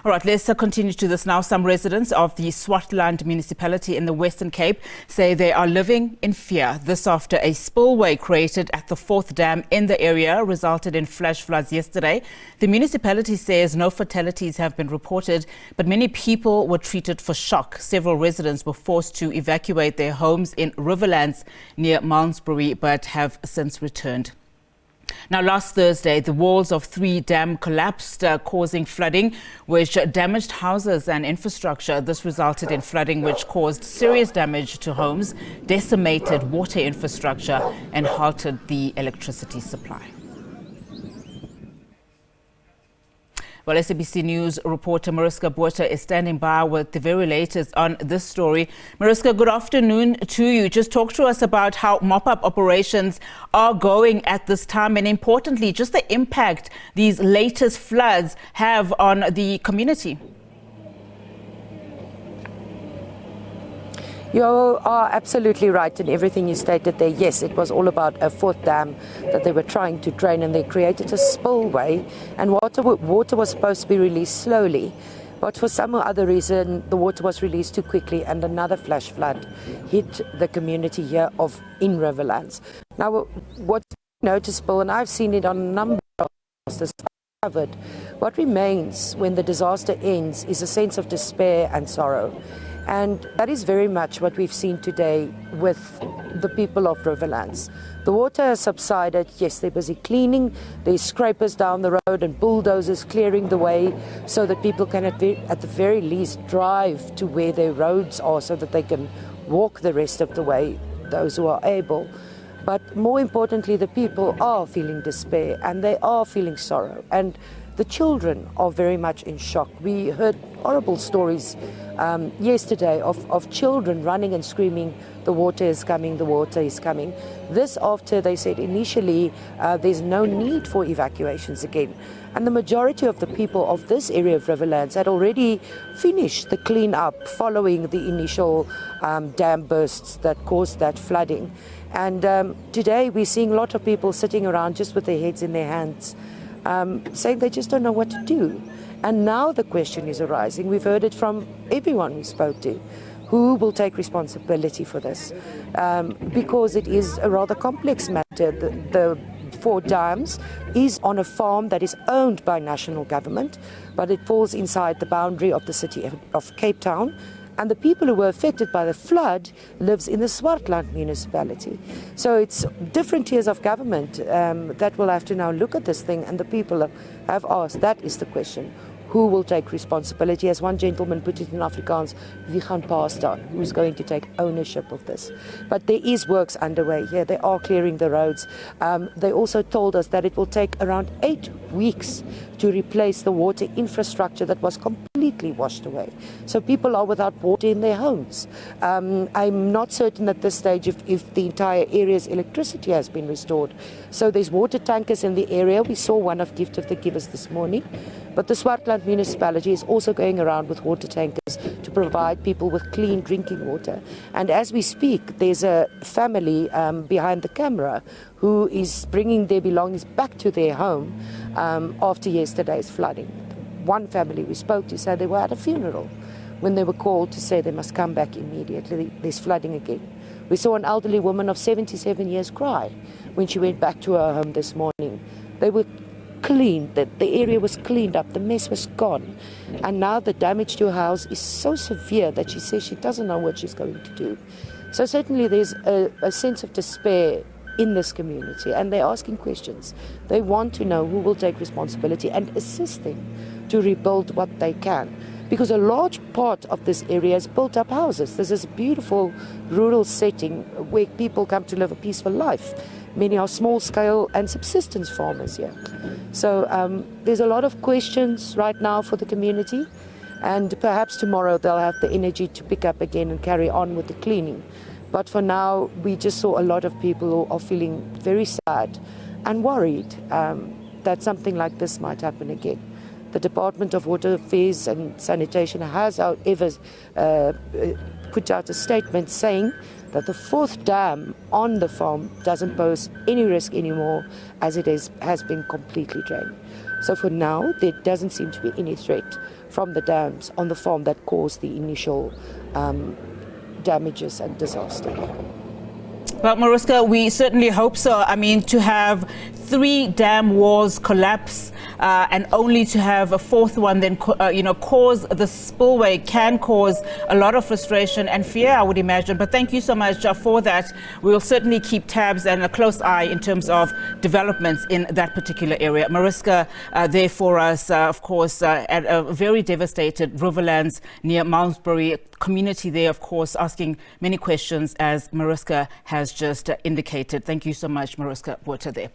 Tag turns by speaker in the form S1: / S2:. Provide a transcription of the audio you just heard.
S1: All right, let's continue to this now. Some residents of the Swartland municipality in the Western Cape say they are living in fear. This after a spillway created at the 4th dam in the area resulted in flash floods yesterday. The municipality says no fatalities have been reported, but many people were treated for shock. Several residents were forced to evacuate their homes in Riverlands near Malmesbury, but have since returned. Now, last Thursday, the walls of 3 dams collapsed, causing flooding, which damaged houses and infrastructure. This resulted in flooding which caused serious damage to homes, decimated water infrastructure, and halted the electricity supply. Well, SABC News reporter Mariska Botha is standing by with the very latest on this story. Mariska, good afternoon to you. Just talk to us about how mop-up operations are going at this time, and importantly, just the impact these latest floods have on the community.
S2: You are absolutely right in everything you stated there. Yes, it was all about a 4th dam that they were trying to drain, and they created a spillway, and water was supposed to be released slowly. But for some other reason, the water was released too quickly, and another flash flood hit the community here in Riverlands. Now, what's noticeable, and I've seen it on a number of disasters covered, what remains when the disaster ends is a sense of despair and sorrow. And that is very much what we've seen today with the people of Riverlands. The water has subsided. Yes, they're busy cleaning. There's scrapers down the road and bulldozers clearing the way so that people can at the very least drive to where their roads are so that they can walk the rest of the way, those who are able. But more importantly, the people are feeling despair and they are feeling sorrow. And the children are very much in shock. We heard horrible stories yesterday of children running and screaming, the water is coming, the water is coming. This after they said initially there's no need for evacuations again. And the majority of the people of this area of Riverlands had already finished the clean-up following the initial dam bursts that caused that flooding. And today we're seeing a lot of people sitting around just with their heads in their hands, saying they just don't know what to do. And now the question is arising. We've heard it from everyone we spoke to. Who will take responsibility for this? Because it is a rather complex matter. The 4 dams is on a farm that is owned by national government, but it falls inside the boundary of the city of Cape Town. And the people who were affected by the flood lives in the Swartland municipality. So it's different tiers of government that will have to now look at this thing, and the people have asked, that is the question. Who will take responsibility? As one gentleman put it in Afrikaans, wie gaan pa staan? Who's going to take ownership of this? But there is works underway here. They are clearing the roads. They also told us that it will take around 8 weeks to replace the water infrastructure that was completely washed away. So people are without water in their homes. I'm not certain at this stage if the entire area's electricity has been restored. So there's water tankers in the area. We saw one of Gift of the Givers this morning. But the Swartland municipality is also going around with water tankers to provide people with clean drinking water. And as we speak, there's a family behind the camera who is bringing their belongings back to their home after yesterday's flooding. One family we spoke to said they were at a funeral when they were called to say they must come back immediately. There's flooding again. We saw an elderly woman of 77 years cry when she went back to her home this morning. They were cleaned, the area was cleaned up, the mess was gone. And now the damage to her house is so severe that she says she doesn't know what she's going to do. So certainly there's a sense of despair in this community, and they're asking questions. They want to know who will take responsibility and assist them to rebuild what they can. Because a large part of this area is built up houses. This is a beautiful rural setting where people come to live a peaceful life. Many are small-scale and subsistence farmers here. So there's a lot of questions right now for the community, and perhaps tomorrow they'll have the energy to pick up again and carry on with the cleaning. But for now, we just saw a lot of people who are feeling very sad and worried that something like this might happen again. The Department of Water Affairs and Sanitation has, however, put out a statement saying that the fourth dam on the farm doesn't pose any risk anymore, as it has been completely drained. So for now, there doesn't seem to be any threat from the dams on the farm that caused the initial damages and disaster.
S1: Well, Mariska, we certainly hope so. I mean, to have 3 dam walls collapse and only to have a fourth one then, cause the spillway can cause a lot of frustration and fear, I would imagine. But thank you so much for that. We will certainly keep tabs and a close eye in terms of developments in that particular area. Mariska, there for us, of course, at a very devastated Riverlands near Malmesbury community there, of course, asking many questions, as Mariska has just indicated. Thank you so much, Mariska Botha there.